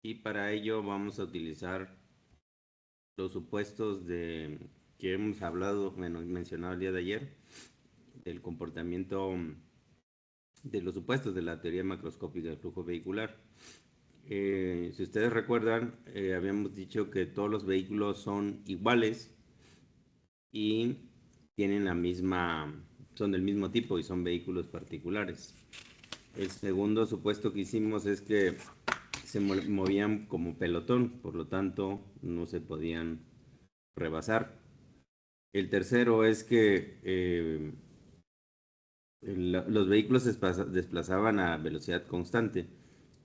Y para ello vamos a utilizar los supuestos que hemos hablado, mencionado el día de ayer, del comportamiento de los supuestos de la teoría macroscópica del flujo vehicular. Si ustedes recuerdan, habíamos dicho que todos los vehículos son iguales y tienen son del mismo tipo y son vehículos particulares. El segundo supuesto que hicimos es que se movían como pelotón, por lo tanto no se podían rebasar. El tercero es que los vehículos se desplazaban a velocidad constante,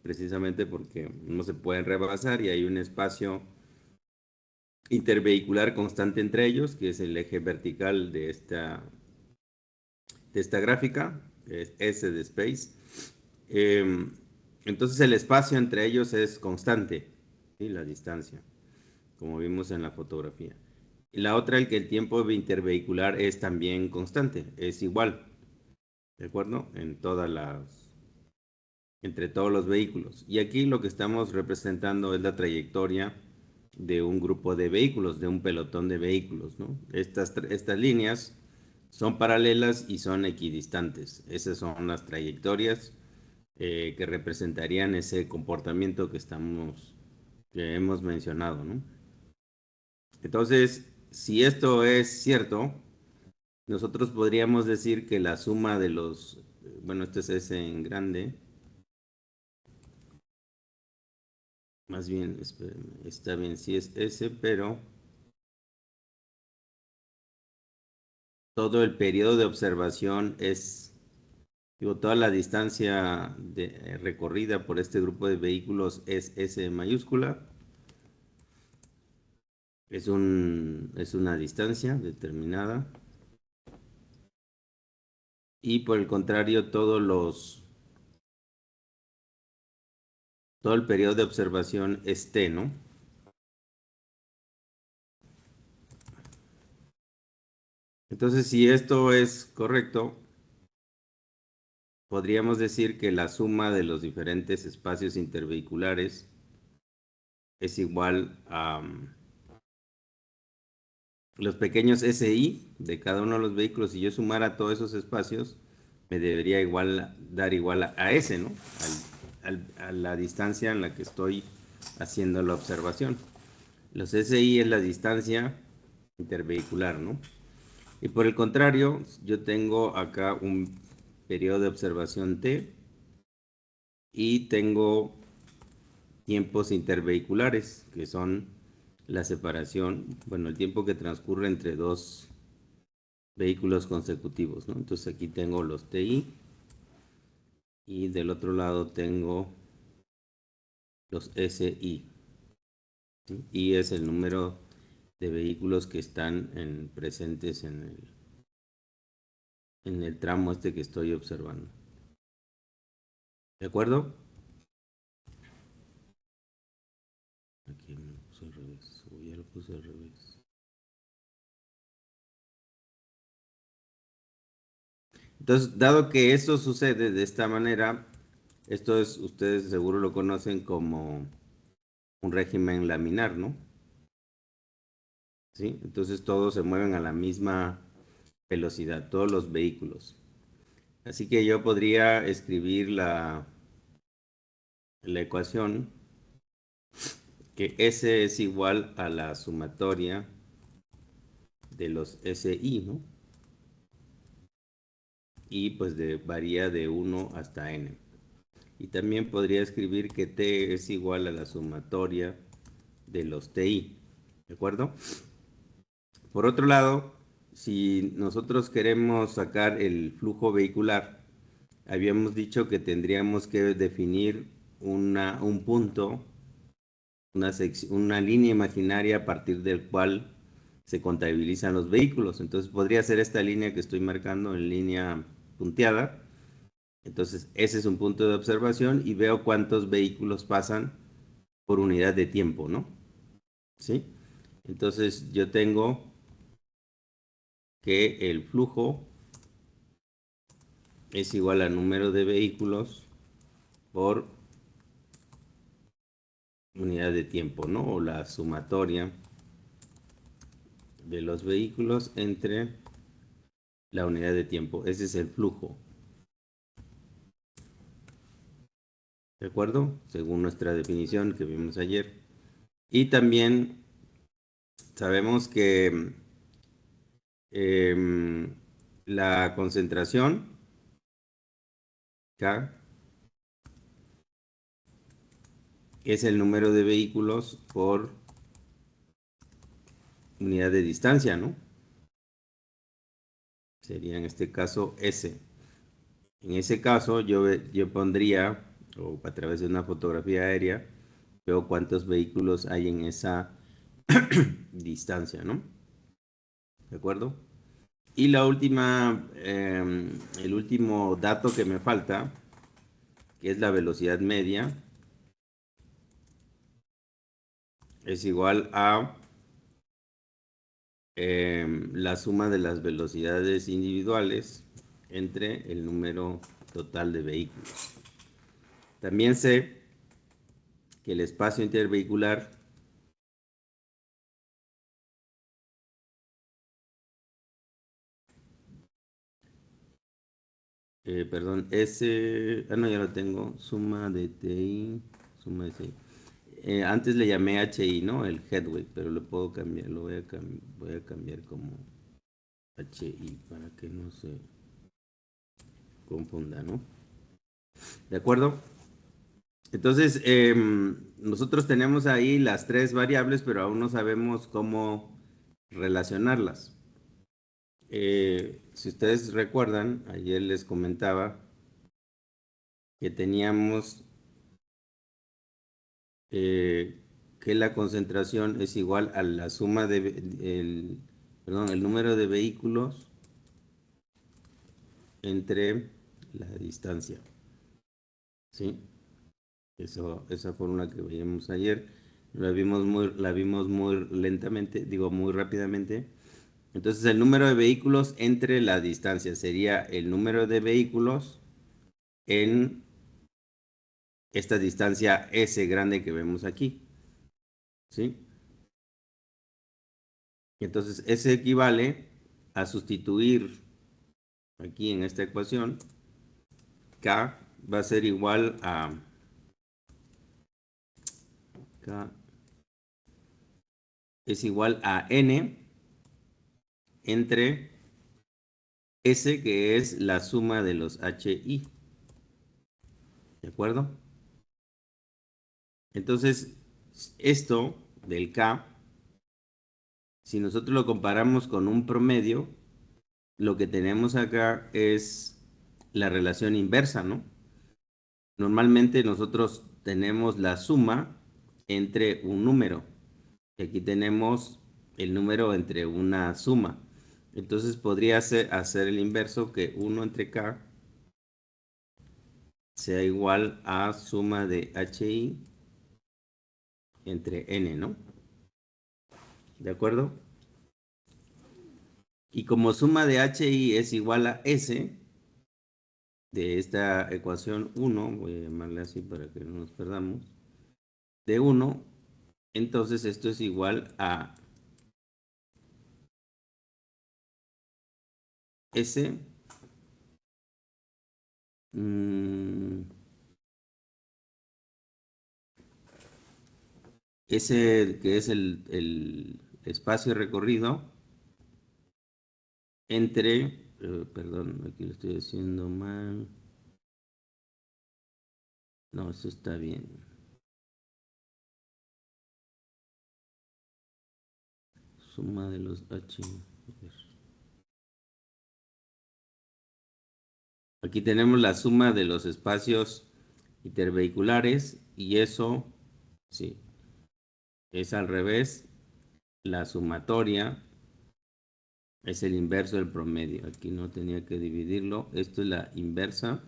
precisamente porque no se pueden rebasar y hay un espacio intervehicular constante entre ellos, que es el eje vertical de esta gráfica, es S de Space. Entonces el espacio entre ellos es constante, ¿sí? La distancia, como vimos en la fotografía. Y la otra, el tiempo intervehicular es también constante, es igual, ¿de acuerdo? Entre todos los vehículos. Y aquí lo que estamos representando es la trayectoria de un grupo de vehículos, de un pelotón de vehículos, ¿no? Estas líneas son paralelas y son equidistantes. Esas son las trayectorias que representarían ese comportamiento que hemos mencionado, ¿no? Entonces, si esto es cierto, nosotros podríamos decir que la suma de bueno, esto es S en grande, más bien, está bien, sí es S, pero todo el periodo de observación toda la distancia recorrida por este grupo de vehículos es S mayúscula. Es una distancia determinada. Y por el contrario, todo el periodo de observación es T, ¿no? Entonces, si esto es correcto, podríamos decir que la suma de los diferentes espacios intervehiculares es igual a los pequeños SI de cada uno de los vehículos. Si yo sumara todos esos espacios, me debería dar igual a S, ¿no? A la distancia en la que estoy haciendo la observación. Los SI es la distancia intervehicular, ¿no? Y por el contrario, yo tengo acá un periodo de observación T y tengo tiempos intervehiculares, que son la separación, bueno, el tiempo que transcurre entre dos vehículos consecutivos, ¿no? Entonces aquí tengo los TI y del otro lado tengo los SI. ¿Sí? Y es el número de vehículos que están presentes en el tramo este que estoy observando. ¿De acuerdo? Aquí me lo puse al revés, o ya lo puse al revés. Entonces, dado que esto sucede de esta manera, ustedes seguro lo conocen como un régimen laminar, ¿no? ¿Sí? Entonces todos se mueven a la misma velocidad, todos los vehículos. Así que yo podría escribir la ecuación que S es igual a la sumatoria de los SI, ¿no? Y pues varía de 1 hasta n. Y también podría escribir que T es igual a la sumatoria de los TI, ¿de acuerdo? Por otro lado, si nosotros queremos sacar el flujo vehicular, habíamos dicho que tendríamos que definir un punto, una línea imaginaria a partir del cual se contabilizan los vehículos. Entonces podría ser esta línea que estoy marcando en línea punteada. Entonces ese es un punto de observación y veo cuántos vehículos pasan por unidad de tiempo, ¿no? ¿Sí? Entonces yo tengo que el flujo es igual al número de vehículos por unidad de tiempo, ¿no? O la sumatoria de los vehículos entre la unidad de tiempo. Ese es el flujo. ¿De acuerdo? Según nuestra definición que vimos ayer. Y también sabemos que la concentración K es el número de vehículos por unidad de distancia, ¿no? Sería en este caso S. En ese caso yo pondría, o a través de una fotografía aérea, veo cuántos vehículos hay en esa distancia, ¿no? ¿De acuerdo? Y la última, el último dato que me falta, que es la velocidad media, es igual a la suma de las velocidades individuales entre el número total de vehículos. También sé que el espacio intervehicular perdón, no, ya lo tengo, suma de TI, suma de TI. Antes le llamé HI, ¿no? El headway, pero lo puedo cambiar, voy a cambiar como HI para que no se confunda, ¿no? ¿De acuerdo? Entonces, nosotros tenemos ahí las tres variables, pero aún no sabemos cómo relacionarlas. Si ustedes recuerdan, ayer les comentaba que teníamos que la concentración es igual a la suma el número de vehículos entre la distancia, ¿sí? Esa fórmula que veíamos ayer, la vimos muy lentamente, digo muy rápidamente. Entonces el número de vehículos entre la distancia sería el número de vehículos en esta distancia S grande que vemos aquí, ¿sí? Entonces S equivale a sustituir aquí en esta ecuación, K va a ser igual a K es igual a N entre S, que es la suma de los HI. ¿De acuerdo? Entonces, esto del K, si nosotros lo comparamos con un promedio, lo que tenemos acá es la relación inversa, ¿no? Normalmente nosotros tenemos la suma entre un número. Y aquí tenemos el número entre una suma. Entonces podría hacer el inverso, que 1 entre K sea igual a suma de HI entre N, ¿no? ¿De acuerdo? Y como suma de HI es igual a S, de esta ecuación 1, voy a llamarle así para que no nos perdamos, de 1, entonces esto es igual a S, mmm, S que es el espacio recorrido entre, perdón, aquí lo estoy haciendo mal, no, eso está bien, suma de los H. Aquí tenemos la suma de los espacios intervehiculares y eso, sí, es al revés, la sumatoria es el inverso del promedio. Aquí no tenía que dividirlo, esto es la inversa.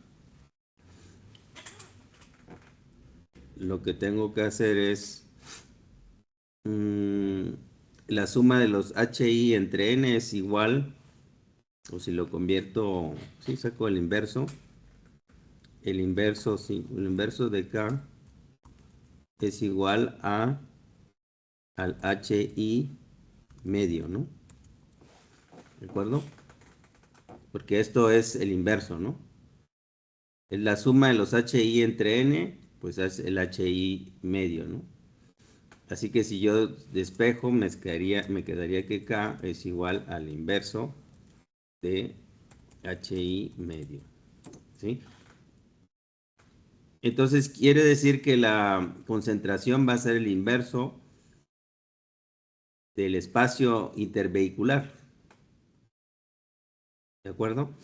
Lo que tengo que hacer es mm, la suma de los HI entre N es igual, o si lo convierto, si saco el inverso, sí, el inverso de K es igual al HI medio, ¿no? ¿De acuerdo? Porque esto es el inverso, ¿no? Es la suma de los HI entre N, pues es el HI medio, ¿no? Así que si yo despejo, me quedaría que K es igual al inverso de HI medio, ¿sí? Entonces quiere decir que la concentración va a ser el inverso del espacio intervehicular, ¿de acuerdo?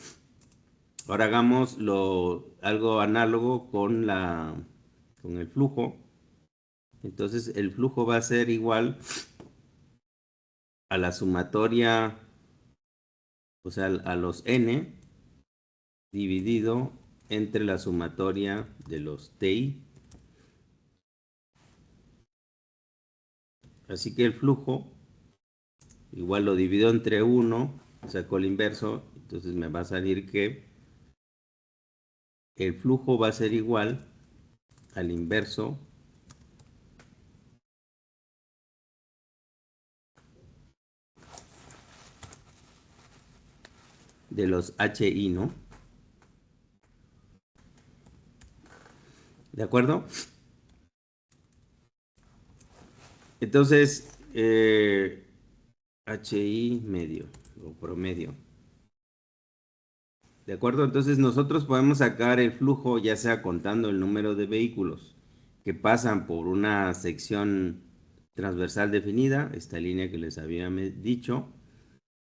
Ahora hagamos algo análogo con el flujo. Entonces el flujo va a ser igual a la sumatoria, o sea, a los n dividido entre la sumatoria de los ti. Así que el flujo igual lo divido entre 1, saco el inverso, entonces me va a salir que el flujo va a ser igual al inverso de los HI, ¿no? ¿De acuerdo? Entonces, HI medio o promedio. ¿De acuerdo? Entonces nosotros podemos sacar el flujo ya sea contando el número de vehículos que pasan por una sección transversal definida, esta línea que les había dicho,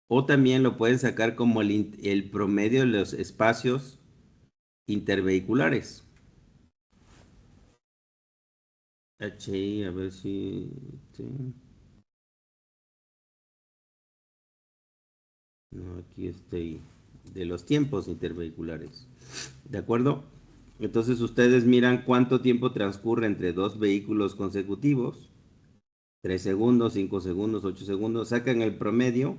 o también lo pueden sacar como el promedio de los espacios intervehiculares. HI, a ver si... sí. No, aquí estoy. De los tiempos intervehiculares. ¿De acuerdo? Entonces ustedes miran cuánto tiempo transcurre entre dos vehículos consecutivos. 3 segundos, 5 segundos, 8 segundos. Sacan el promedio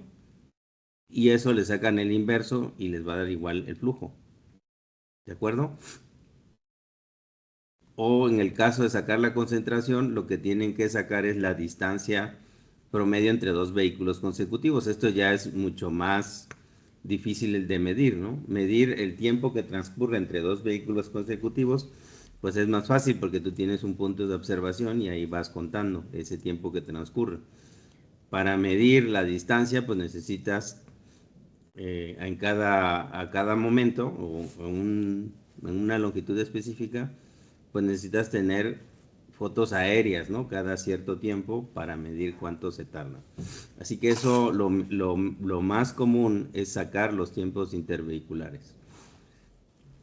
y eso le sacan el inverso y les va a dar igual el flujo. ¿De acuerdo? O en el caso de sacar la concentración, lo que tienen que sacar es la distancia promedio entre dos vehículos consecutivos. Esto ya es mucho más difícil de medir, ¿no? Medir el tiempo que transcurre entre dos vehículos consecutivos, pues es más fácil porque tú tienes un punto de observación y ahí vas contando ese tiempo que transcurre. Para medir la distancia, pues necesitas a cada momento o en una longitud específica, pues necesitas tener fotos aéreas, ¿no? Cada cierto tiempo para medir cuánto se tarda. Así que eso, lo más común es sacar los tiempos intervehiculares.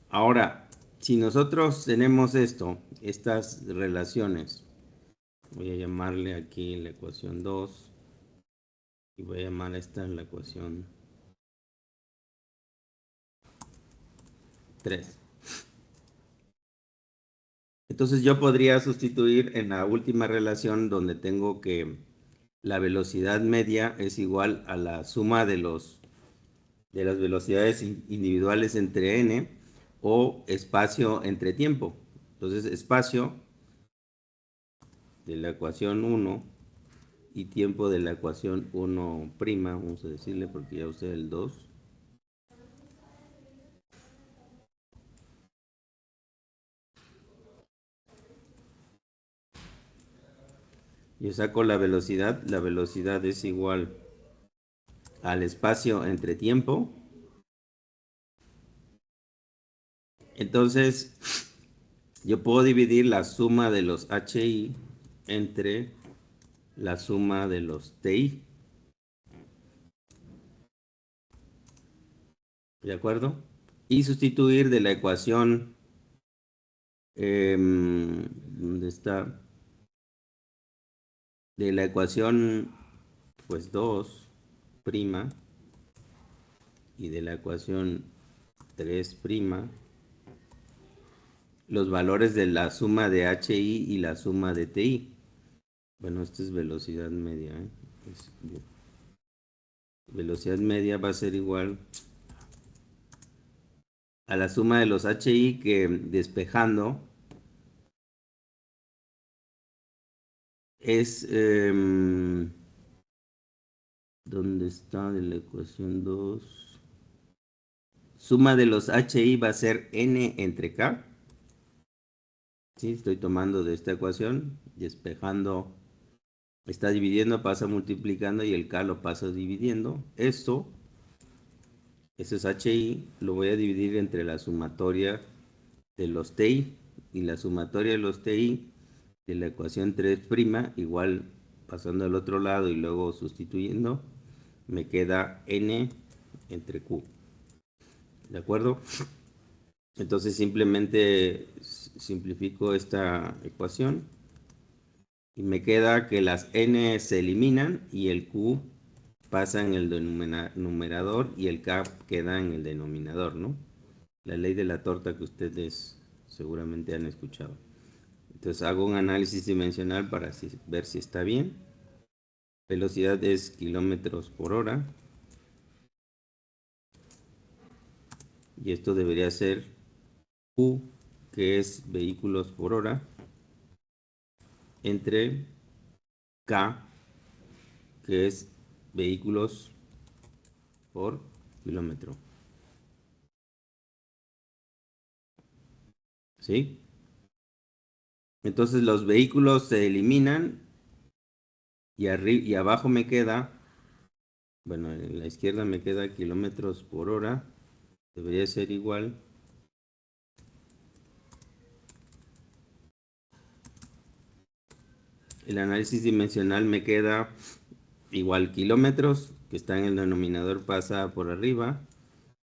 Ahora, si nosotros tenemos estas relaciones, voy a llamarle aquí la ecuación 2 y voy a llamar esta la ecuación 3. Entonces yo podría sustituir en la última relación donde tengo que la velocidad media es igual a la suma de las velocidades individuales entre n o espacio entre tiempo. Entonces espacio de la ecuación 1 y tiempo de la ecuación 1', vamos a decirle porque ya usé el 2. Yo saco la velocidad es igual al espacio entre tiempo. Entonces, yo puedo dividir la suma de los HI entre la suma de los TI. ¿De acuerdo? Y sustituir de la ecuación, ¿dónde está? De la ecuación, pues 2', y de la ecuación 3', los valores de la suma de HI y la suma de TI. Bueno, esta es velocidad media, ¿eh? Velocidad media va a ser igual a la suma de los HI que despejando es, ¿dónde está de la ecuación 2? Suma de los HI va a ser N entre K. Sí, estoy tomando de esta ecuación, despejando, está dividiendo, pasa multiplicando y el K lo paso dividiendo. Eso es HI, lo voy a dividir entre la sumatoria de los TI y la sumatoria de los TI de la ecuación 3', igual pasando al otro lado y luego sustituyendo, me queda N entre Q. ¿De acuerdo? Entonces simplemente simplifico esta ecuación y me queda que las N se eliminan y el Q pasa en el numerador y el K queda en el denominador, ¿no? La ley de la torta que ustedes seguramente han escuchado. Entonces hago un análisis dimensional para ver si está bien. Velocidad es kilómetros por hora. Y esto debería ser Q, que es vehículos por hora, entre K, que es vehículos por kilómetro. ¿Sí? Entonces los vehículos se eliminan y abajo me queda, bueno, en la izquierda me queda kilómetros por hora. Debería ser igual. El análisis dimensional me queda igual kilómetros, que está en el denominador, pasa por arriba.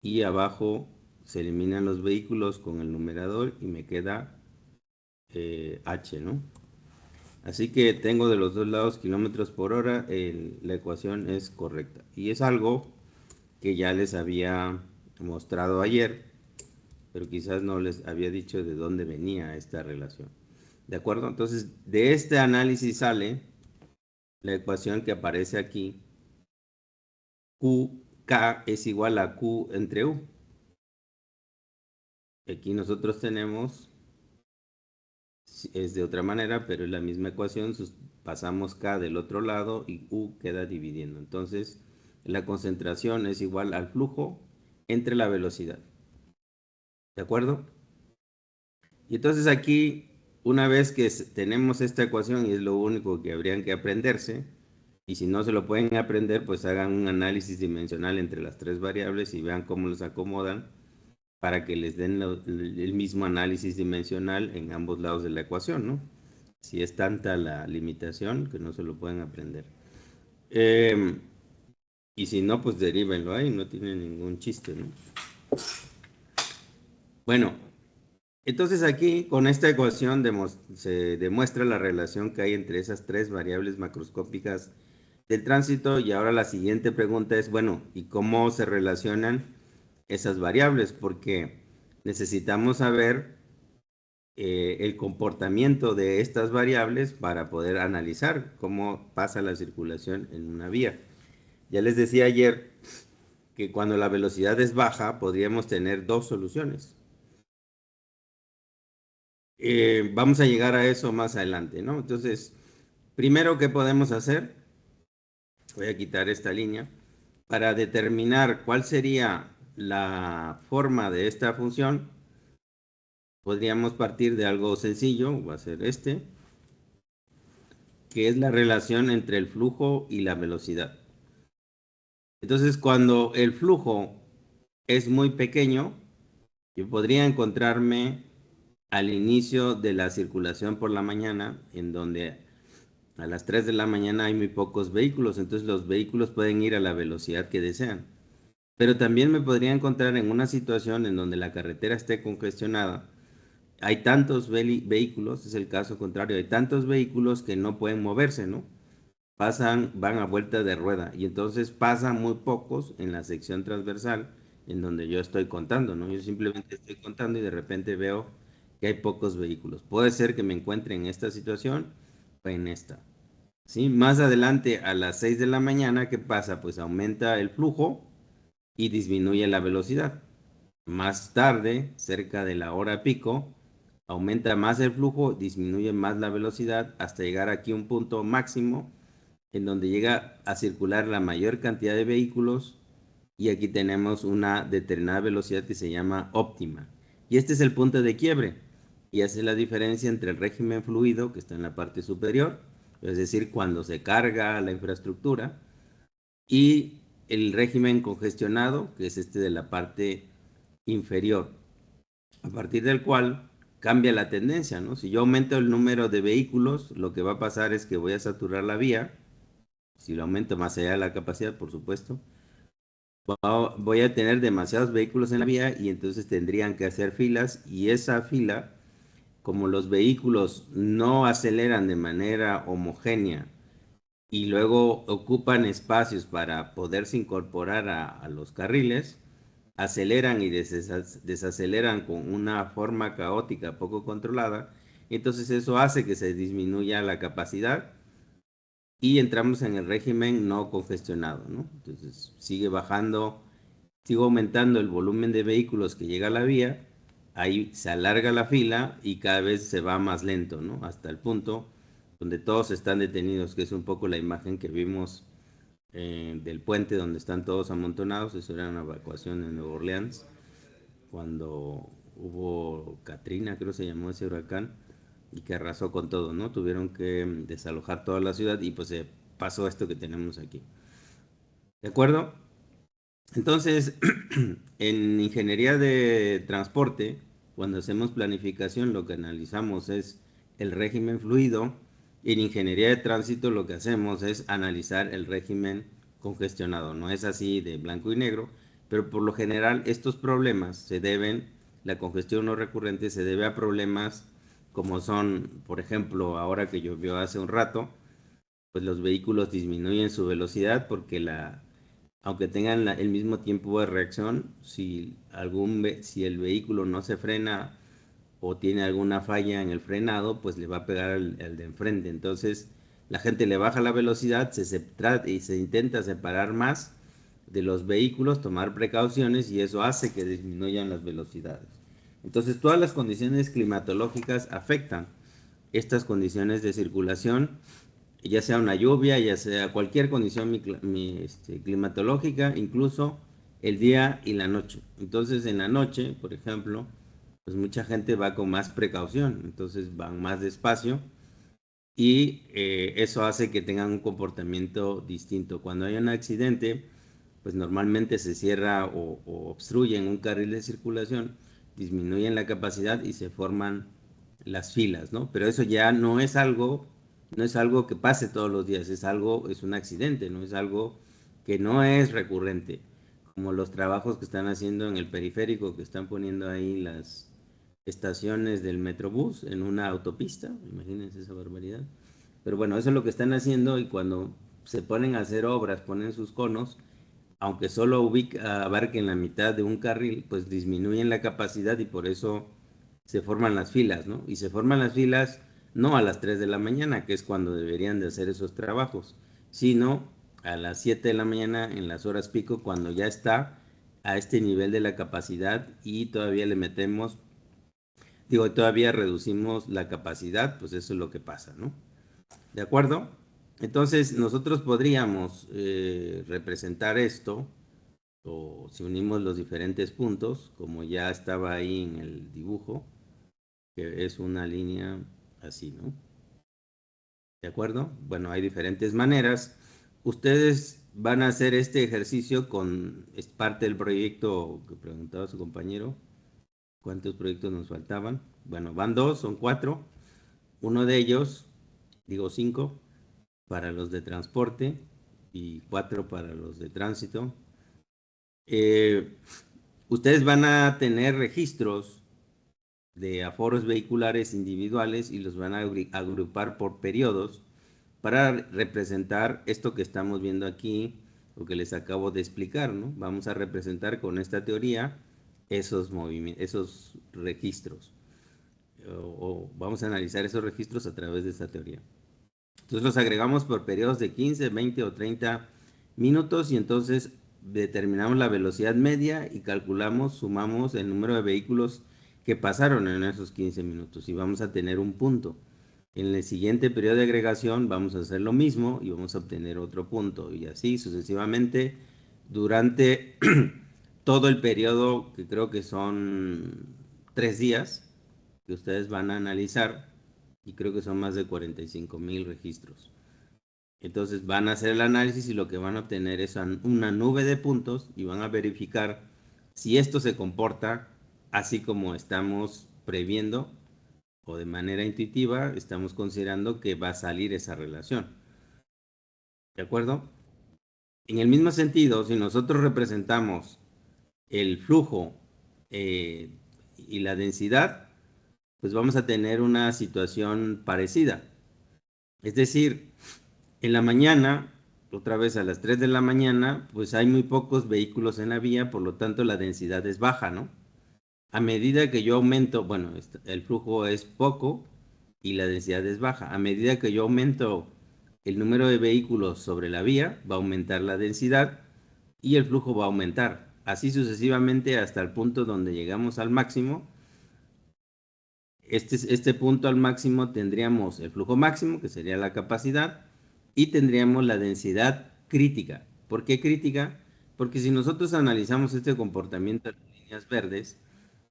Y abajo se eliminan los vehículos con el numerador y me queda H, ¿no? Así que tengo de los dos lados kilómetros por hora, la ecuación es correcta. Y es algo que ya les había mostrado ayer, pero quizás no les había dicho de dónde venía esta relación. ¿De acuerdo? Entonces, de este análisis sale la ecuación que aparece aquí. QK es igual a Q entre U. Aquí nosotros tenemos, es de otra manera, pero es la misma ecuación, pasamos K del otro lado y U queda dividiendo. Entonces, la concentración es igual al flujo entre la velocidad. ¿De acuerdo? Y entonces aquí, una vez que tenemos esta ecuación, y es lo único que habrían que aprenderse, y si no se lo pueden aprender, pues hagan un análisis dimensional entre las tres variables y vean cómo los acomodan para que les den el mismo análisis dimensional en ambos lados de la ecuación, ¿no? Si es tanta la limitación que no se lo pueden aprender. Y si no, pues derívenlo ahí, no tiene ningún chiste, ¿no? Bueno, entonces aquí con esta ecuación se demuestra la relación que hay entre esas tres variables macroscópicas del tránsito y ahora la siguiente pregunta es, bueno, ¿y cómo se relacionan esas variables? Porque necesitamos saber el comportamiento de estas variables para poder analizar cómo pasa la circulación en una vía. Ya les decía ayer que cuando la velocidad es baja podríamos tener dos soluciones. Vamos a llegar a eso más adelante, ¿no? Entonces, primero, ¿qué podemos hacer? Voy a quitar esta línea. Para determinar cuál sería la forma de esta función, podríamos partir de algo sencillo, va a ser este, que es la relación entre el flujo y la velocidad. Entonces, cuando el flujo es muy pequeño, yo podría encontrarme al inicio de la circulación por la mañana, en donde a las 3 de la mañana hay muy pocos vehículos, entonces los vehículos pueden ir a la velocidad que desean. Pero también me podría encontrar en una situación en donde la carretera esté congestionada. Hay tantos vehículos, es el caso contrario, hay tantos vehículos que no pueden moverse, ¿no? Van a vuelta de rueda y entonces pasan muy pocos en la sección transversal en donde yo estoy contando, ¿no? Yo simplemente estoy contando y de repente veo que hay pocos vehículos. Puede ser que me encuentre en esta situación o en esta. ¿Sí? Más adelante a las 6 de la mañana, ¿qué pasa? Pues aumenta el flujo y disminuye la velocidad. Más tarde, cerca de la hora pico, Aumenta más el flujo, disminuye más la velocidad hasta llegar aquí a un punto máximo en donde llega a circular la mayor cantidad de vehículos y aquí tenemos una determinada velocidad que se llama óptima. Y este es el punto de quiebre y hace la diferencia entre el régimen fluido que está en la parte superior, es decir, cuando se carga la infraestructura, y el régimen congestionado, que es este de la parte inferior, a partir del cual cambia la tendencia, ¿no? Si yo aumento el número de vehículos, lo que va a pasar es que voy a saturar la vía, si lo aumento más allá de la capacidad, por supuesto, voy a tener demasiados vehículos en la vía y entonces tendrían que hacer filas y esa fila, como los vehículos no aceleran de manera homogénea y luego ocupan espacios para poderse incorporar a los carriles, aceleran y desaceleran con una forma caótica, poco controlada, entonces eso hace que se disminuya la capacidad y entramos en el régimen no congestionado, ¿no? Entonces sigue bajando, sigue aumentando el volumen de vehículos que llega a la vía, ahí se alarga la fila y cada vez se va más lento, ¿no? Hasta el punto donde todos están detenidos, que es un poco la imagen que vimos del puente donde están todos amontonados. Eso era una evacuación en Nueva Orleans, cuando hubo Katrina, creo se llamó ese huracán, y que arrasó con todo, ¿no? Tuvieron que desalojar toda la ciudad y pues se pasó esto que tenemos aquí. ¿De acuerdo? Entonces, en ingeniería de transporte, cuando hacemos planificación, lo que analizamos es el régimen fluido. En ingeniería de tránsito, lo que hacemos es analizar el régimen congestionado. No es así de blanco y negro, pero por lo general estos problemas se deben, la congestión no recurrente se debe a problemas como son, por ejemplo, ahora que llovió hace un rato, pues los vehículos disminuyen su velocidad porque aunque tengan el mismo tiempo de reacción, si el vehículo no se frena o tiene alguna falla en el frenado, pues le va a pegar al de enfrente. Entonces la gente le baja la velocidad, y se intenta separar más de los vehículos, tomar precauciones y eso hace que disminuyan las velocidades. Entonces todas las condiciones climatológicas afectan estas condiciones de circulación, ya sea una lluvia, ya sea cualquier condición climatológica, incluso el día y la noche. Entonces en la noche, por ejemplo, pues mucha gente va con más precaución, entonces van más despacio y eso hace que tengan un comportamiento distinto. Cuando hay un accidente, pues normalmente se cierra o obstruyen un carril de circulación, disminuyen la capacidad y se forman las filas, ¿no? Pero eso ya no es algo que pase todos los días, es un accidente, no es algo que no es recurrente, como los trabajos que están haciendo en el periférico, que están poniendo ahí las estaciones del Metrobús en una autopista, imagínense esa barbaridad. Pero bueno, eso es lo que están haciendo y cuando se ponen a hacer obras, ponen sus conos, aunque solo abarquen la mitad de un carril, pues disminuyen la capacidad y por eso se forman las filas, ¿no? Y se forman las filas no a las 3 de la mañana, que es cuando deberían de hacer esos trabajos, sino a las 7 de la mañana en las horas pico, cuando ya está a este nivel de la capacidad y todavía le metemos, digo, todavía reducimos la capacidad, pues eso es lo que pasa, ¿no? ¿De acuerdo? Entonces nosotros podríamos representar esto, o si unimos los diferentes puntos, como ya estaba ahí en el dibujo, que es una línea así, ¿no? ¿De acuerdo? Bueno, hay diferentes maneras. Ustedes van a hacer este ejercicio es parte del proyecto que preguntaba su compañero. ¿Cuántos proyectos nos faltaban? Bueno, van dos, son cuatro. Uno de ellos, digo cinco, para los de transporte y cuatro para los de tránsito. Eh, Ustedes van a tener registros de aforos vehiculares individuales y los van a agrupar por periodos para representar esto que estamos viendo aquí, lo que les acabo de explicar, ¿no? Vamos a representar con esta teoría esos movimientos, esos registros, o vamos a analizar esos registros a través de esta teoría. Entonces los agregamos por periodos de 15, 20 o 30 minutos y entonces determinamos la velocidad media y calculamos, sumamos el número de vehículos qué pasaron en esos 15 minutos y vamos a tener un punto. En el siguiente periodo de agregación vamos a hacer lo mismo y vamos a obtener otro punto y así sucesivamente durante todo el periodo, que creo que son 3 días, que ustedes van a analizar, y creo que son más de 45,000 registros. Entonces van a hacer el análisis y lo que van a obtener es una nube de puntos y van a verificar si esto se comporta así como estamos previendo o de manera intuitiva estamos considerando que va a salir esa relación. ¿De acuerdo? En el mismo sentido, si nosotros representamos el flujo eh, y la densidad, pues vamos a tener una situación parecida. Es decir, en la mañana, otra vez a las 3 de la mañana, pues hay muy pocos vehículos en la vía, por lo tanto la densidad es baja, ¿no? A medida que yo aumento, bueno, el flujo es poco y la densidad es baja. A medida que yo aumento el número de vehículos sobre la vía, va a aumentar la densidad y el flujo va a aumentar. Así sucesivamente hasta el punto donde llegamos al máximo. Este punto al máximo tendríamos el flujo máximo, que sería la capacidad, y tendríamos la densidad crítica. ¿Por qué crítica? Porque si nosotros analizamos este comportamiento de las líneas verdes,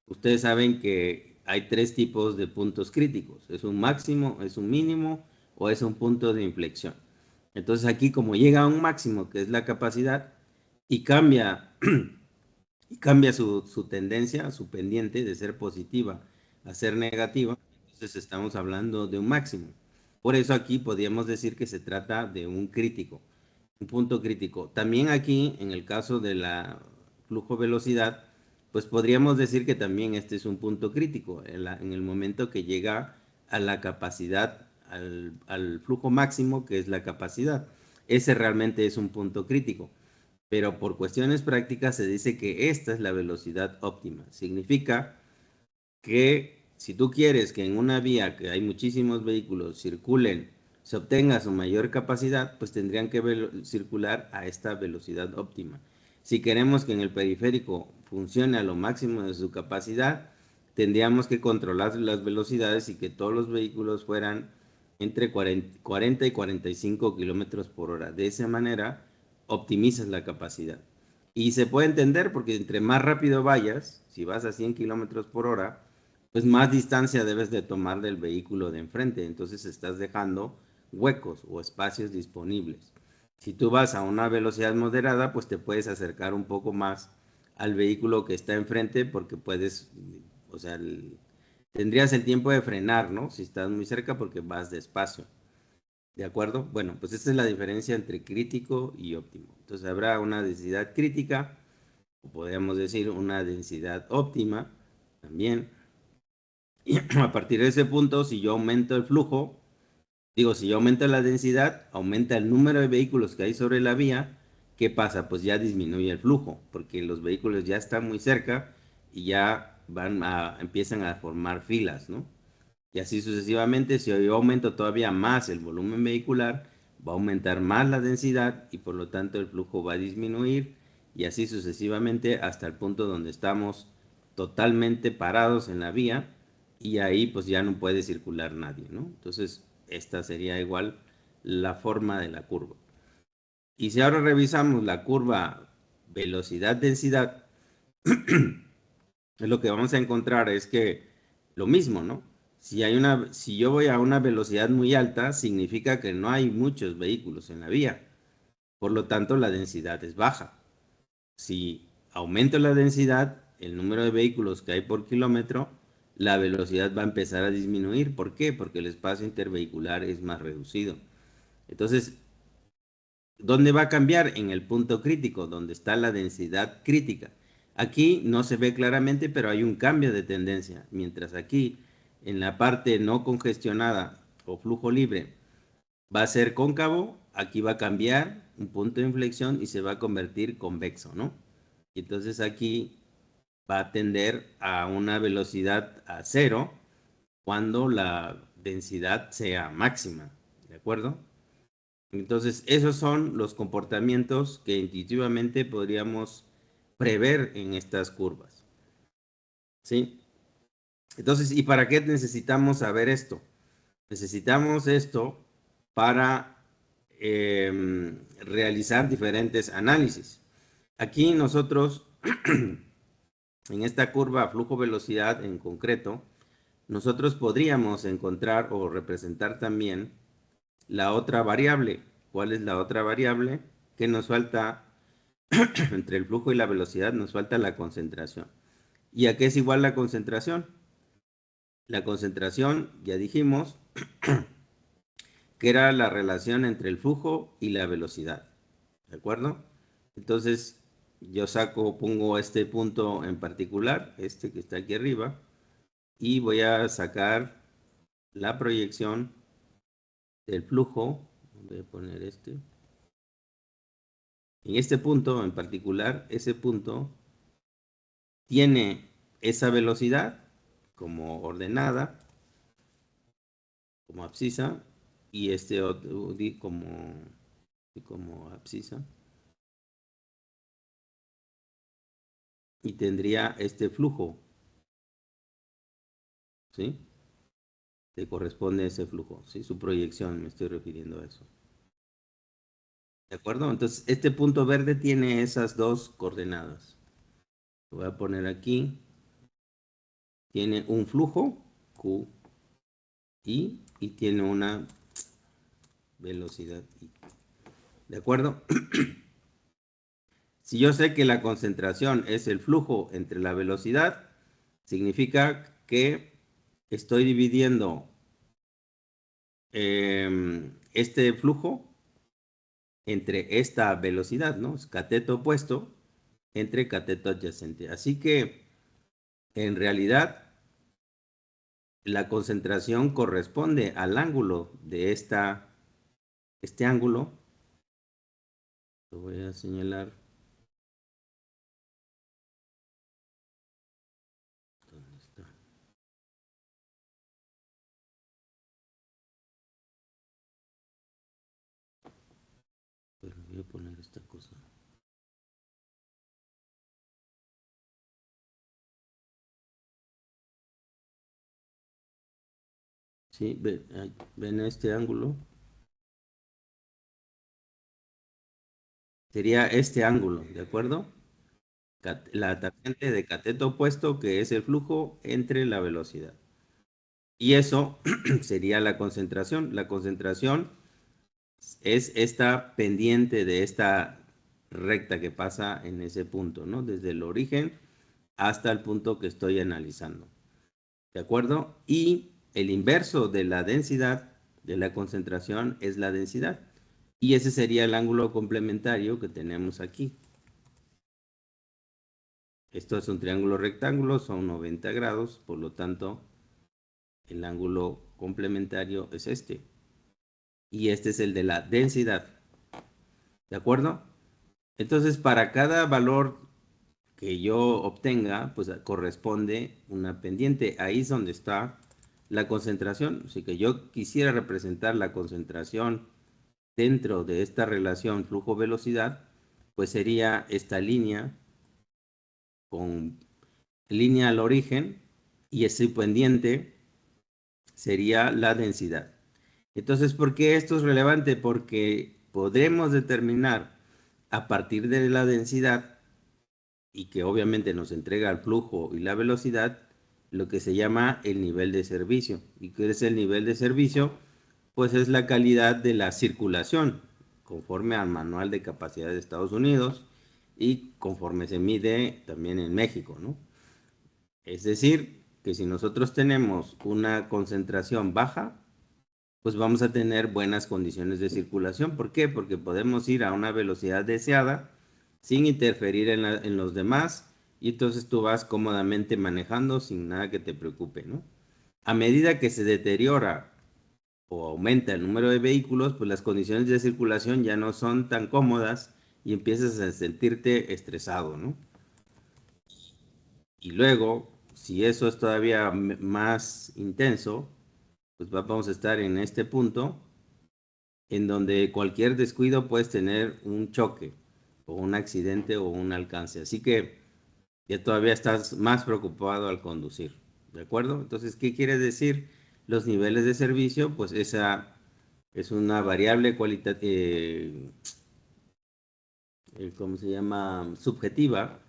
ustedes saben que hay 3 tipos de puntos críticos. Es un máximo, es un mínimo o es un punto de inflexión. Entonces aquí como llega a un máximo, que es la capacidad, y cambia, y cambia su tendencia, su pendiente de ser positiva a ser negativa, entonces estamos hablando de un máximo. Por eso aquí podríamos decir que se trata de un crítico, un punto crítico. También aquí, en el caso de la flujo velocidad, pues podríamos decir que también este es un punto crítico, en el momento que llega a la capacidad, al flujo máximo, que es la capacidad. Ese realmente es un punto crítico, pero por cuestiones prácticas se dice que esta es la velocidad óptima. Significa que si tú quieres que en una vía que hay muchísimos vehículos circulen, se obtenga su mayor capacidad, pues tendrían que circular a esta velocidad óptima. Si queremos que en el periférico funcione a lo máximo de su capacidad, tendríamos que controlar las velocidades y que todos los vehículos fueran entre 40 y 45 kilómetros por hora. De esa manera optimizas la capacidad. Y se puede entender porque entre más rápido vayas, si vas a 100 kilómetros por hora, pues más distancia debes de tomar del vehículo de enfrente. Entonces estás dejando huecos o espacios disponibles. Si tú vas a una velocidad moderada, pues te puedes acercar un poco más al vehículo que está enfrente porque puedes, o sea, tendrías el tiempo de frenar, ¿no? Si estás muy cerca porque vas despacio. ¿De acuerdo? Bueno, pues esta es la diferencia entre crítico y óptimo. Entonces habrá una densidad crítica, o podríamos decir una densidad óptima también. Y a partir de ese punto, si yo aumento el flujo, digo, si yo aumento la densidad, aumenta el número de vehículos que hay sobre la vía. ¿Qué pasa? Pues ya disminuye el flujo, porque los vehículos ya están muy cerca y ya empiezan a formar filas, ¿no? Y así sucesivamente, si yo aumento todavía más el volumen vehicular, va a aumentar más la densidad y por lo tanto el flujo va a disminuir y así sucesivamente hasta el punto donde estamos totalmente parados en la vía y ahí pues ya no puede circular nadie, ¿no? Entonces esta sería igual la forma de la curva. Y si ahora revisamos la curva velocidad-densidad, lo que vamos a encontrar es que lo mismo, ¿no? Si yo voy a una velocidad muy alta, significa que no hay muchos vehículos en la vía. Por lo tanto, la densidad es baja. Si aumento la densidad, el número de vehículos que hay por kilómetro, la velocidad va a empezar a disminuir. ¿Por qué? Porque el espacio intervehicular es más reducido. Entonces, ¿dónde va a cambiar? En el punto crítico, donde está la densidad crítica. Aquí no se ve claramente, pero hay un cambio de tendencia. Mientras aquí, en la parte no congestionada o flujo libre, va a ser cóncavo, aquí va a cambiar un punto de inflexión y se va a convertir convexo, ¿no? Y entonces aquí va a tender a una velocidad a cero cuando la densidad sea máxima, ¿de acuerdo? Entonces, esos son los comportamientos que intuitivamente podríamos prever en estas curvas, ¿sí? Entonces, ¿y para qué necesitamos saber esto? Necesitamos esto para realizar diferentes análisis. Aquí nosotros, en esta curva flujo-velocidad en concreto, nosotros podríamos encontrar o representar también la otra variable. ¿Cuál es la otra variable? Que nos falta entre el flujo y la velocidad, nos falta la concentración. ¿Y a qué es igual la concentración? La concentración, ya dijimos, que era la relación entre el flujo y la velocidad. ¿De acuerdo? Entonces, yo pongo este punto en particular, este que está aquí arriba, y voy a sacar la proyección del flujo. Voy a poner este. En este punto en particular, ese punto tiene esa velocidad como ordenada, como abscisa, y este otro como abscisa, y tendría este flujo, ¿sí? Le corresponde a ese flujo, ¿sí? Su proyección, me estoy refiriendo a eso. ¿De acuerdo? Entonces, este punto verde tiene esas dos coordenadas. Lo voy a poner aquí. Tiene un flujo, Q, y tiene una velocidad I. ¿De acuerdo? Si yo sé que la concentración es el flujo entre la velocidad, significa que estoy dividiendo este flujo entre esta velocidad, ¿no? Es cateto opuesto entre cateto adyacente. Así que, en realidad, la concentración corresponde al ángulo de este ángulo. Lo voy a señalar. ¿Dónde está? Pero voy a poner esta cosa. ¿Sí? ¿Ven este ángulo? Sería este ángulo, ¿de acuerdo? La tangente de cateto opuesto, que es el flujo entre la velocidad. Y eso sería la concentración. La concentración es esta pendiente de esta recta que pasa en ese punto, ¿no? Desde el origen hasta el punto que estoy analizando. ¿De acuerdo? Y el inverso de la densidad de la concentración es la densidad. Y ese sería el ángulo complementario que tenemos aquí. Esto es un triángulo rectángulo, son 90 grados, por lo tanto, el ángulo complementario es este. Y este es el de la densidad. ¿De acuerdo? Entonces, para cada valor que yo obtenga, pues corresponde una pendiente. Ahí es donde está la concentración. Así que yo quisiera representar la concentración dentro de esta relación flujo-velocidad, pues sería esta línea con línea al origen y ese pendiente sería la densidad. Entonces, ¿por qué esto es relevante? Porque podremos determinar a partir de la densidad y que obviamente nos entrega el flujo y la velocidad, lo que se llama el nivel de servicio. ¿Y qué es el nivel de servicio? Pues es la calidad de la circulación, conforme al manual de capacidad de Estados Unidos y conforme se mide también en México, ¿no? Es decir, que si nosotros tenemos una concentración baja, pues vamos a tener buenas condiciones de circulación. ¿Por qué? Porque podemos ir a una velocidad deseada sin interferir en los demás y entonces tú vas cómodamente manejando sin nada que te preocupe, ¿no? A medida que se deteriora o aumenta el número de vehículos, pues las condiciones de circulación ya no son tan cómodas y empiezas a sentirte estresado, ¿no? Y luego, si eso es todavía más intenso, pues vamos a estar en este punto en donde cualquier descuido puedes tener un choque o un accidente o un alcance. Así que ya todavía estás más preocupado al conducir. ¿De acuerdo? Entonces, ¿qué quiere decir los niveles de servicio? Pues esa es una variable cualitativa, ¿cómo se llama? Subjetiva,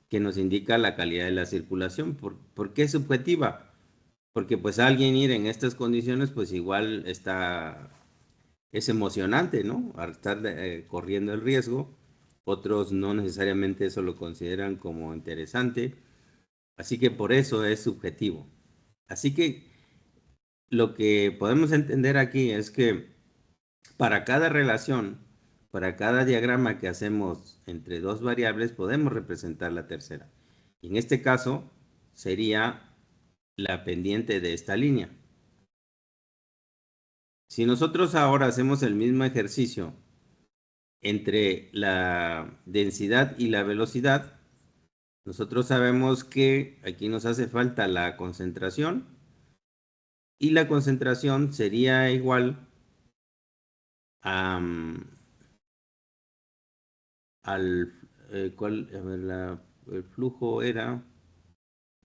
que nos indica la calidad de la circulación. ¿Por qué subjetiva? Porque pues alguien ir en estas condiciones, pues igual es emocionante, ¿no? Al estar corriendo el riesgo. Otros no necesariamente eso lo consideran como interesante. Así que por eso es subjetivo. Así que lo que podemos entender aquí es que para cada relación, para cada diagrama que hacemos entre dos variables, podemos representar la tercera. Y en este caso sería la pendiente de esta línea. Si nosotros ahora hacemos el mismo ejercicio entre la densidad y la velocidad, nosotros sabemos que aquí nos hace falta la concentración y la concentración sería igual a, al a ver, el flujo era,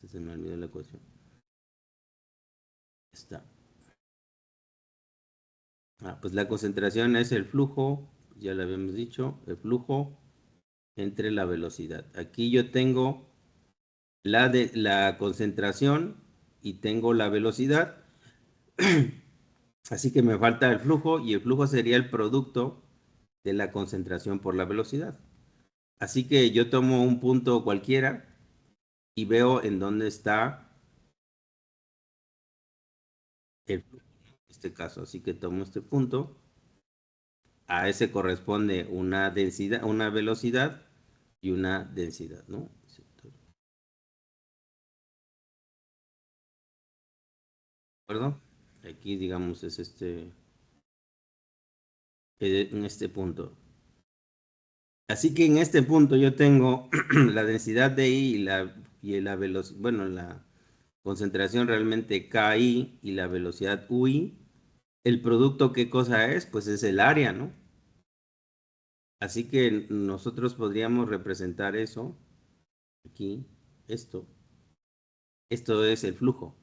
se me olvidó la ecuación, está. Pues la concentración es el flujo, ya lo habíamos dicho, el flujo entre la velocidad. Aquí yo tengo la concentración y tengo la velocidad, así que me falta el flujo y el flujo sería el producto de la concentración por la velocidad. Así que yo tomo un punto cualquiera y veo en dónde está el flujo en este caso. Así que tomo este punto, a ese corresponde una densidad, una velocidad y una densidad, ¿no? ¿De acuerdo? Aquí, digamos, es en este punto. Así que en este punto yo tengo la densidad de I y la velocidad, bueno, la concentración realmente KI y la velocidad UI. El producto, ¿qué cosa es? Pues es el área, ¿no? Así que nosotros podríamos representar eso aquí, esto. Esto es el flujo,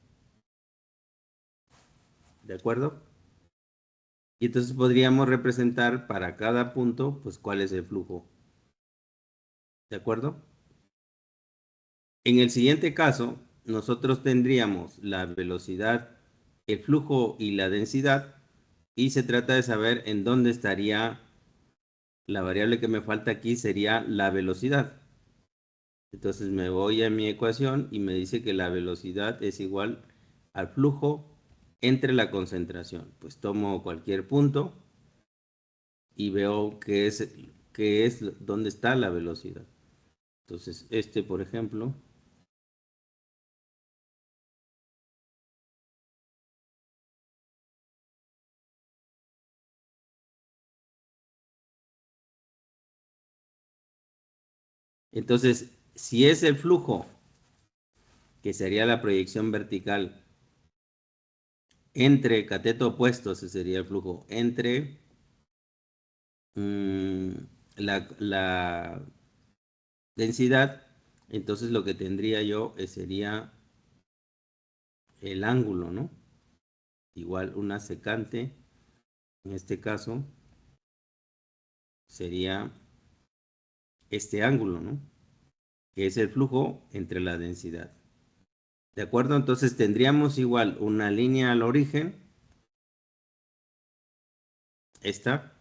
¿de acuerdo? Y entonces podríamos representar para cada punto, pues cuál es el flujo, ¿de acuerdo? En el siguiente caso, nosotros tendríamos la velocidad, el flujo y la densidad, y se trata de saber en dónde estaría la variable que me falta aquí, sería la velocidad. Entonces me voy a mi ecuación y me dice que la velocidad es igual al flujo entre la concentración. Pues tomo cualquier punto y veo qué es dónde está la velocidad. Entonces, por ejemplo, entonces, si es el flujo, que sería la proyección vertical, entre cateto opuesto, ese sería el flujo, entre mm, la densidad, entonces lo que tendría yo sería el ángulo, ¿no? Igual una secante, en este caso, sería este ángulo, ¿no? Que es el flujo entre la densidad. ¿De acuerdo? Entonces tendríamos igual una línea al origen, esta,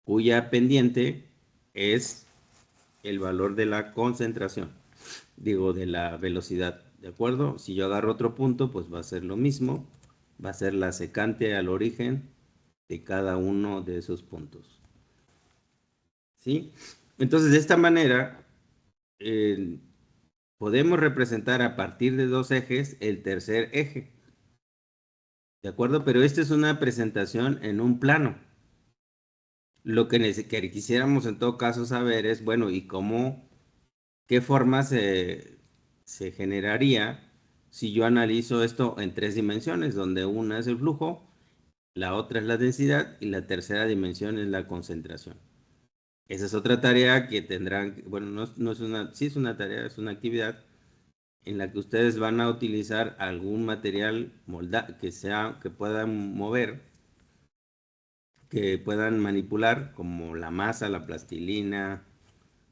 cuya pendiente es el valor de la concentración, digo, de la velocidad. ¿De acuerdo? Si yo agarro otro punto, pues va a ser lo mismo, va a ser la secante al origen de cada uno de esos puntos. ¿Sí? Entonces, de esta manera, eh, podemos representar a partir de dos ejes el tercer eje. ¿De acuerdo? Pero esta es una presentación en un plano. Lo que quisiéramos en todo caso saber es, bueno, ¿y qué forma se generaría si yo analizo esto en tres dimensiones, donde una es el flujo, la otra es la densidad y la tercera dimensión es la concentración? Esa es otra tarea que tendrán, bueno, no es una, sí es una tarea, es una actividad en la que ustedes van a utilizar algún material que puedan mover, que puedan manipular, como la masa, la plastilina,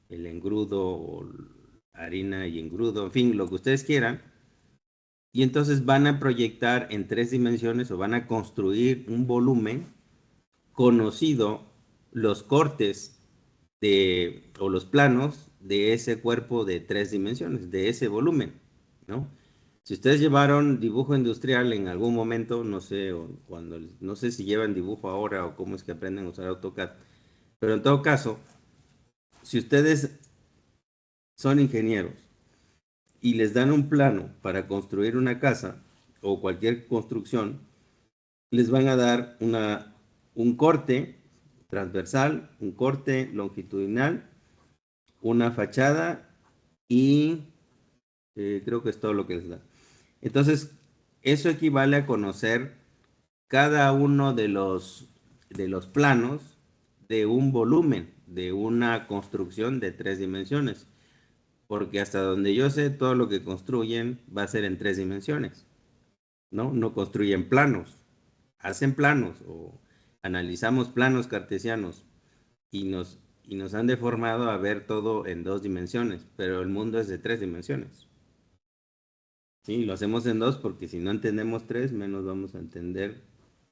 el engrudo, o harina y engrudo, en fin, lo que ustedes quieran. Y entonces van a proyectar en 3 dimensiones o van a construir un volumen conocido, los cortes o los planos de ese cuerpo de 3 dimensiones, de ese volumen, ¿no? Si ustedes llevaron dibujo industrial en algún momento, no sé, no sé si llevan dibujo ahora o cómo es que aprenden a usar AutoCAD, pero en todo caso, si ustedes son ingenieros y les dan un plano para construir una casa o cualquier construcción, les van a dar un corte transversal, un corte longitudinal, una fachada y creo que es todo lo que les da. Entonces, eso equivale a conocer cada uno de los planos de un volumen, de una construcción de 3 dimensiones. Porque hasta donde yo sé, todo lo que construyen va a ser en 3 dimensiones, ¿no? No construyen planos, hacen planos o analizamos planos cartesianos y nos han deformado a ver todo en 2 dimensiones, pero el mundo es de 3 dimensiones. Sí, lo hacemos en dos porque si no entendemos tres, menos vamos a entender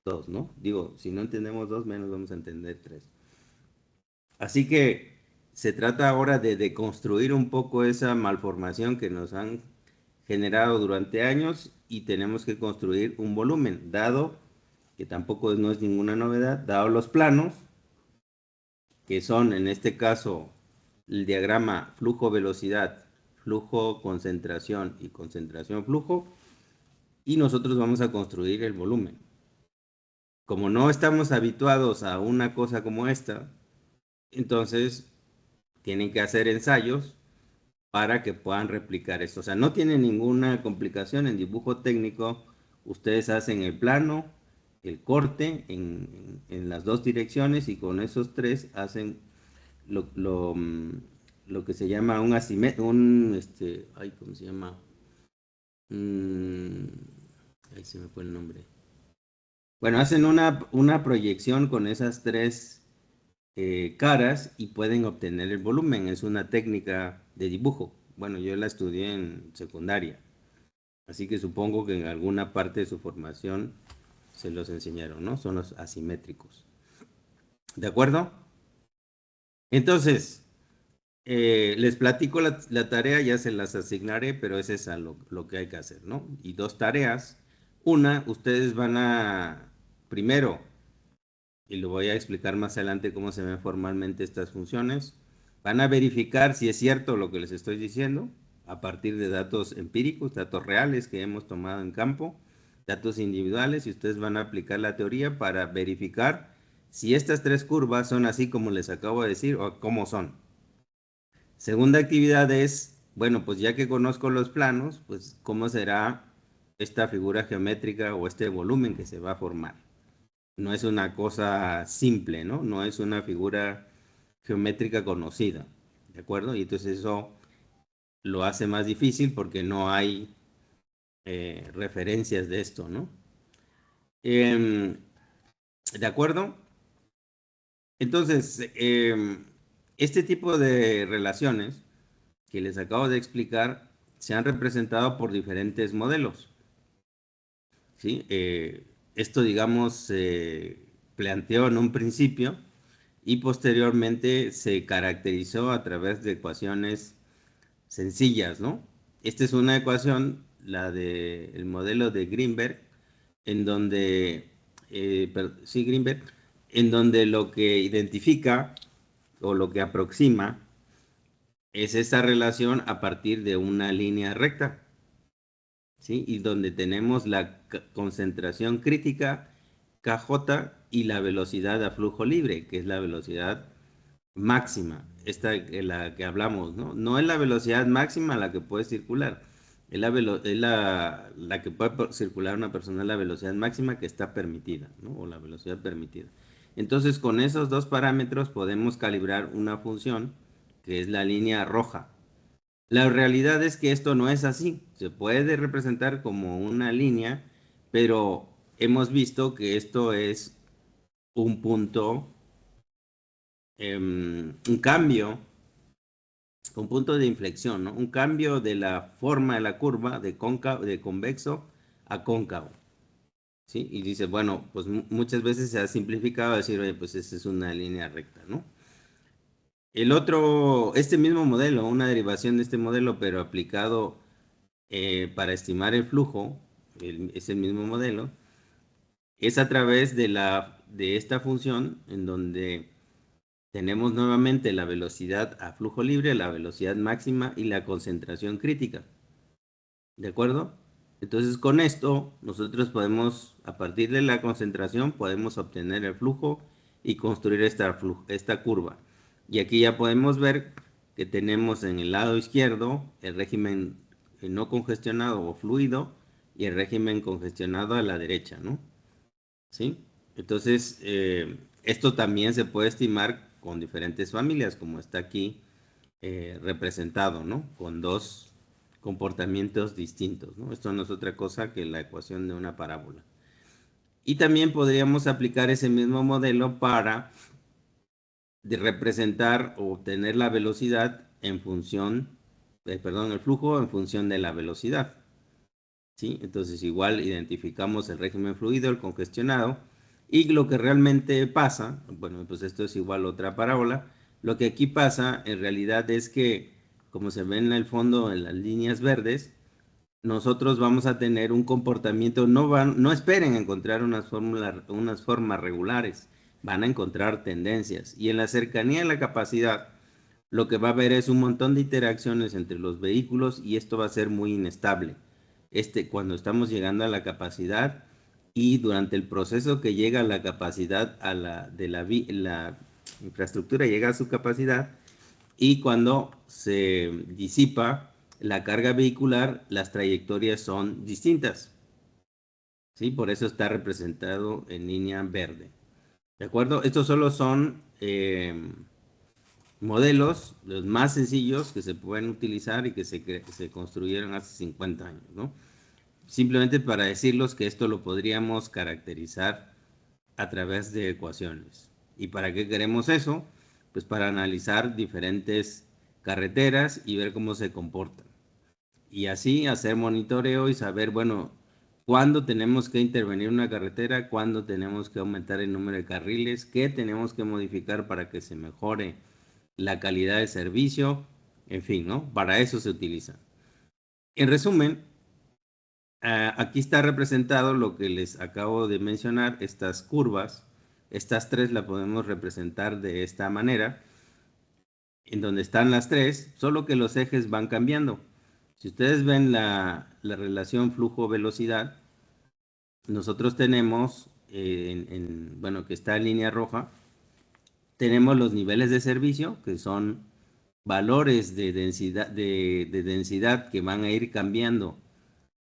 dos, ¿no? Digo, si no entendemos dos, menos vamos a entender tres. Así que se trata ahora de deconstruir un poco esa malformación que nos han generado durante años y tenemos que construir un volumen, dado que tampoco no es ninguna novedad, dado los planos, que son en este caso el diagrama flujo-velocidad, flujo-concentración y concentración-flujo, y nosotros vamos a construir el volumen. Como no estamos habituados a una cosa como esta, entonces tienen que hacer ensayos para que puedan replicar esto. O sea, no tiene ninguna complicación en dibujo técnico. Ustedes hacen el plano, el corte en las dos direcciones y con esos tres hacen lo que se llama ¿cómo se llama? Mm, ahí se me fue el nombre. Bueno, hacen una proyección con esas tres caras y pueden obtener el volumen. Es una técnica de dibujo. Bueno, yo la estudié en secundaria, así que supongo que en alguna parte de su formación se los enseñaron, ¿no? Son los asimétricos. ¿De acuerdo? Entonces, les platico la tarea, ya se las asignaré, pero es esa lo que hay que hacer, ¿no? Y dos tareas. Una, ustedes van a, primero, y lo voy a explicar más adelante cómo se ven formalmente estas funciones, van a verificar si es cierto lo que les estoy diciendo a partir de datos empíricos, datos reales que hemos tomado en campo, datos individuales, y ustedes van a aplicar la teoría para verificar si estas tres curvas son así como les acabo de decir o cómo son. Segunda actividad es, bueno, pues ya que conozco los planos, pues cómo será esta figura geométrica o este volumen que se va a formar. No es una cosa simple, ¿no? No es una figura geométrica conocida, ¿de acuerdo? Y entonces eso lo hace más difícil porque no hay referencias de esto, ¿no? Em, ¿De acuerdo? Entonces, este tipo de relaciones que les acabo de explicar se han representado por diferentes modelos, ¿sí? Esto, digamos, se planteó en un principio y posteriormente se caracterizó a través de ecuaciones sencillas, ¿no? Esta es una ecuación, la del modelo de Greenberg, en donde, sí, Greenberg, en donde lo que identifica o lo que aproxima es esa relación a partir de una línea recta, ¿sí? Y donde tenemos la concentración crítica KJ y la velocidad a flujo libre, que es la velocidad máxima, esta es la que hablamos, ¿no? No es la velocidad máxima a la que puede circular, la que puede circular una persona, es la velocidad máxima que está permitida, ¿no? O la velocidad permitida. Entonces, con esos dos parámetros podemos calibrar una función que es la línea roja, La realidad es que esto no es así. Se puede representar como una línea, pero hemos visto que esto es un punto, un cambio, un punto de inflexión, ¿no? Un cambio de la forma de la curva de cóncavo, de convexo a cóncavo, ¿sí? Y dice, bueno, pues muchas veces se ha simplificado a decir, oye, pues esa es una línea recta, ¿no? El otro, este mismo modelo, una derivación de este modelo, pero aplicado para estimar el flujo, es el mismo modelo, es a través de esta función en donde tenemos nuevamente la velocidad a flujo libre, la velocidad máxima y la concentración crítica. ¿De acuerdo? Entonces con esto nosotros podemos, a partir de la concentración, podemos obtener el flujo y construir esta curva. Y aquí ya podemos ver que tenemos en el lado izquierdo el régimen no congestionado o fluido y el régimen congestionado a la derecha, ¿no? ¿Sí? Entonces, esto también se puede estimar con diferentes familias, como está aquí representado, ¿no? Con dos comportamientos distintos, ¿no? Esto no es otra cosa que la ecuación de una parábola. Y también podríamos aplicar ese mismo modelo para representar o obtener la velocidad en función, perdón, el flujo en función de la velocidad, ¿sí? Entonces igual identificamos el régimen fluido, el congestionado, y lo que realmente pasa, bueno, pues esto es igual otra parábola, lo que aquí pasa en realidad es que, como se ve en el fondo en las líneas verdes, nosotros vamos a tener un comportamiento, no esperen encontrar unas formas regulares, van a encontrar tendencias, y en la cercanía de la capacidad, lo que va a haber es un montón de interacciones entre los vehículos y esto va a ser muy inestable. Cuando estamos llegando a la capacidad y durante el proceso que llega a la capacidad la infraestructura llega a su capacidad y cuando se disipa la carga vehicular, las trayectorias son distintas. ¿Sí? Por eso está representado en línea verde. ¿De acuerdo? Estos solo son modelos, los más sencillos que se pueden utilizar y que se construyeron hace 50 años, ¿no? Simplemente para decirlos que esto lo podríamos caracterizar a través de ecuaciones. ¿Y para qué queremos eso? Pues para analizar diferentes carreteras y ver cómo se comportan. Y así hacer monitoreo y saber, bueno, cuándo tenemos que intervenir en una carretera, cuándo tenemos que aumentar el número de carriles, qué tenemos que modificar para que se mejore la calidad de servicio, en fin, ¿no? Para eso se utiliza. En resumen, aquí está representado lo que les acabo de mencionar, estas curvas, estas tres las podemos representar de esta manera, en donde están las tres, solo que los ejes van cambiando. Si ustedes ven la relación flujo-velocidad, nosotros tenemos, bueno, que está en línea roja, tenemos los niveles de servicio, que son valores de densidad que van a ir cambiando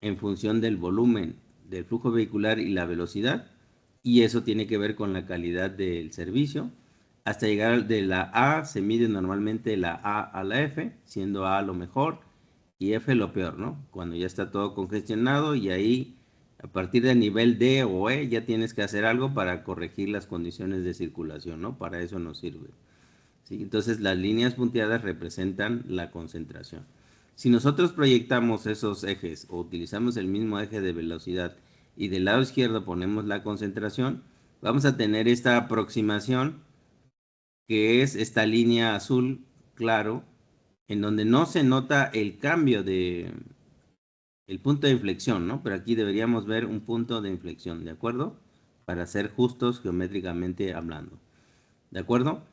en función del volumen del flujo vehicular y la velocidad, y eso tiene que ver con la calidad del servicio. Hasta llegar de la A, se mide normalmente la A a la F, siendo A lo mejor y F lo peor, ¿no? Cuando ya está todo congestionado y ahí, a partir del nivel D o E, ya tienes que hacer algo para corregir las condiciones de circulación, ¿no? Para eso nos sirve. ¿Sí? Entonces las líneas punteadas representan la concentración. Si nosotros proyectamos esos ejes o utilizamos el mismo eje de velocidad y del lado izquierdo ponemos la concentración, vamos a tener esta aproximación que es esta línea azul claro, en donde no se nota el cambio el punto de inflexión, ¿no? Pero aquí deberíamos ver un punto de inflexión, ¿de acuerdo? Para ser justos geométricamente hablando, ¿de acuerdo?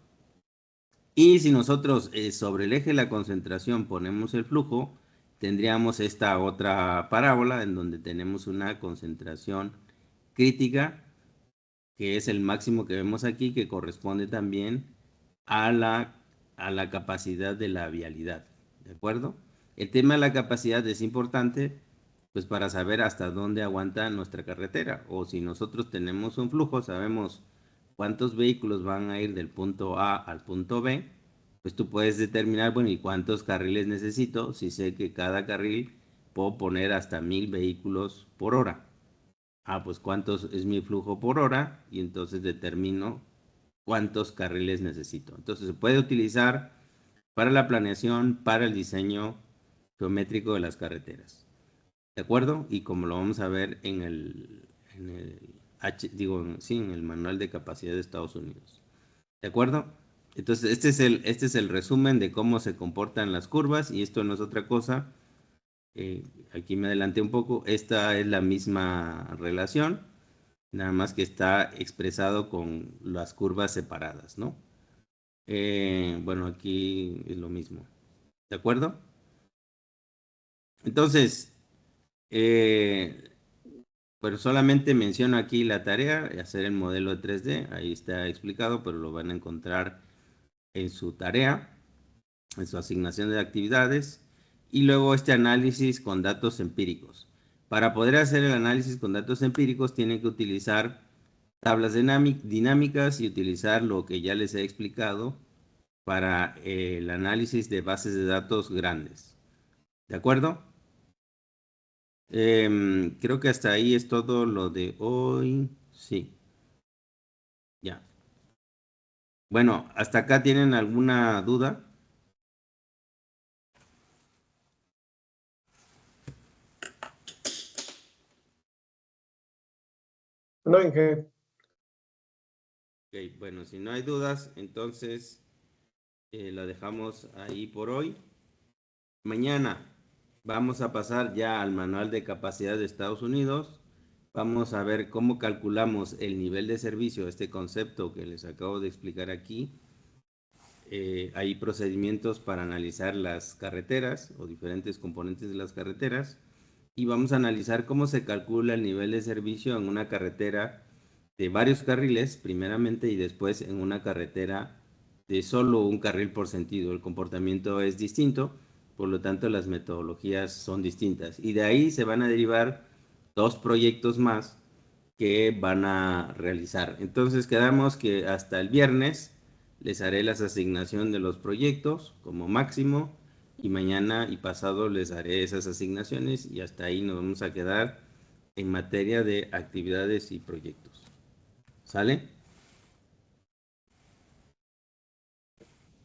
Y si nosotros sobre el eje de la concentración ponemos el flujo, tendríamos esta otra parábola en donde tenemos una concentración crítica, que es el máximo que vemos aquí, que corresponde también a a la capacidad de la vialidad. ¿De acuerdo? El tema de la capacidad es importante, pues para saber hasta dónde aguanta nuestra carretera. O si nosotros tenemos un flujo, sabemos cuántos vehículos van a ir del punto A al punto B pues tú puedes determinar, bueno, ¿y cuántos carriles necesito? Si sé que cada carril puedo poner hasta 1000 vehículos por hora. Ah, pues cuántos es mi flujo por hora y entonces determino cuántos carriles necesito. Entonces se puede utilizar para la planeación, para el diseño geométrico de las carreteras. ¿De acuerdo? Y como lo vamos a ver sí, en el manual de capacidad de Estados Unidos. ¿De acuerdo? Entonces, este es el resumen de cómo se comportan las curvas y esto no es otra cosa. Aquí me adelanté un poco. Esta es la misma relación, nada más que está expresado con las curvas separadas, ¿no? Bueno, aquí es lo mismo. ¿De acuerdo? Entonces, pero solamente menciono aquí la tarea, hacer el modelo de 3D. Ahí está explicado, pero lo van a encontrar en su tarea, en su asignación de actividades. Y luego este análisis con datos empíricos. Para poder hacer el análisis con datos empíricos, tienen que utilizar tablas dinámicas y utilizar lo que ya les he explicado para el análisis de bases de datos grandes. ¿De acuerdo? Creo que hasta ahí es todo lo de hoy. Sí, ya. Bueno, ¿hasta acá tienen alguna duda? No, Inge. Ok, bueno, si no hay dudas, entonces la dejamos ahí por hoy. Mañana vamos a pasar ya al manual de capacidad de Estados Unidos. Vamos a ver cómo calculamos el nivel de servicio, este concepto que les acabo de explicar aquí. Hay procedimientos para analizar las carreteras o diferentes componentes de las carreteras y vamos a analizar cómo se calcula el nivel de servicio en una carretera de varios carriles, primeramente, y después en una carretera de solo un carril por sentido. El comportamiento es distinto, por lo tanto las metodologías son distintas. Y de ahí se van a derivar dos proyectos más que van a realizar. Entonces quedamos que hasta el viernes les haré las asignación de los proyectos como máximo y mañana y pasado les haré esas asignaciones y hasta ahí nos vamos a quedar en materia de actividades y proyectos. ¿Sale?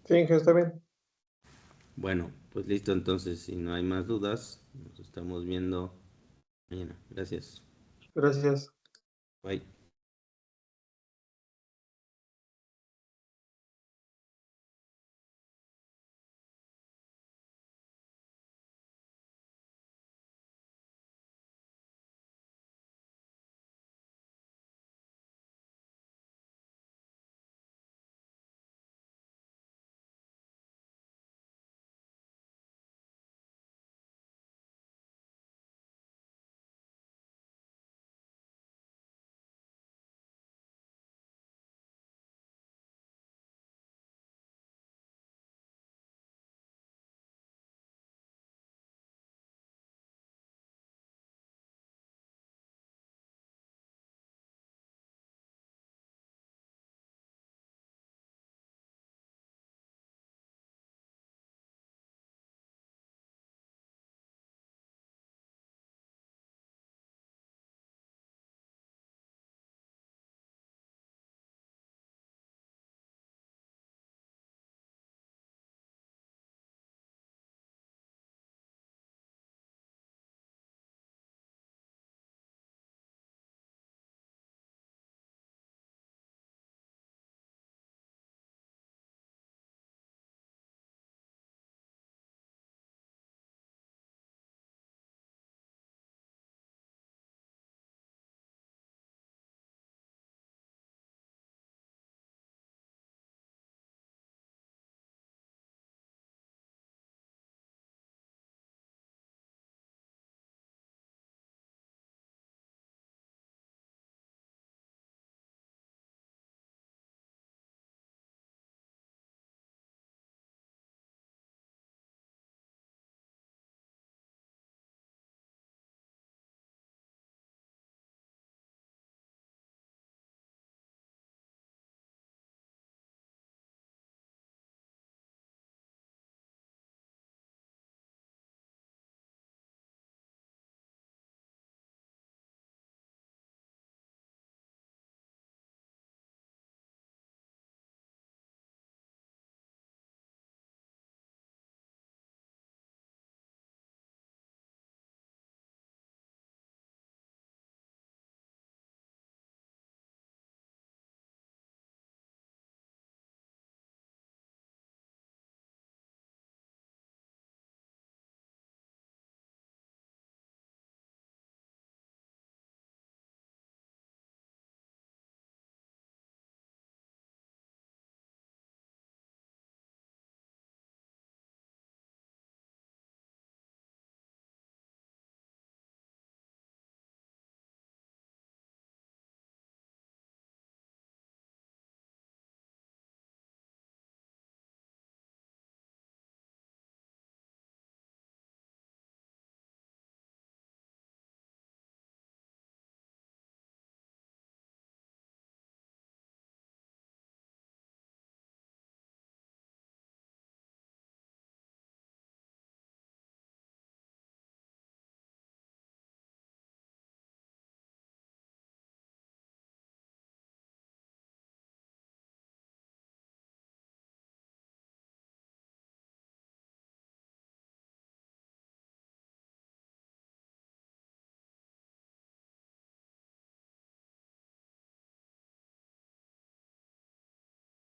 Sí, Inge, está bien. Bueno, pues listo, entonces si no hay más dudas, nos estamos viendo mañana. Gracias. Gracias. Bye.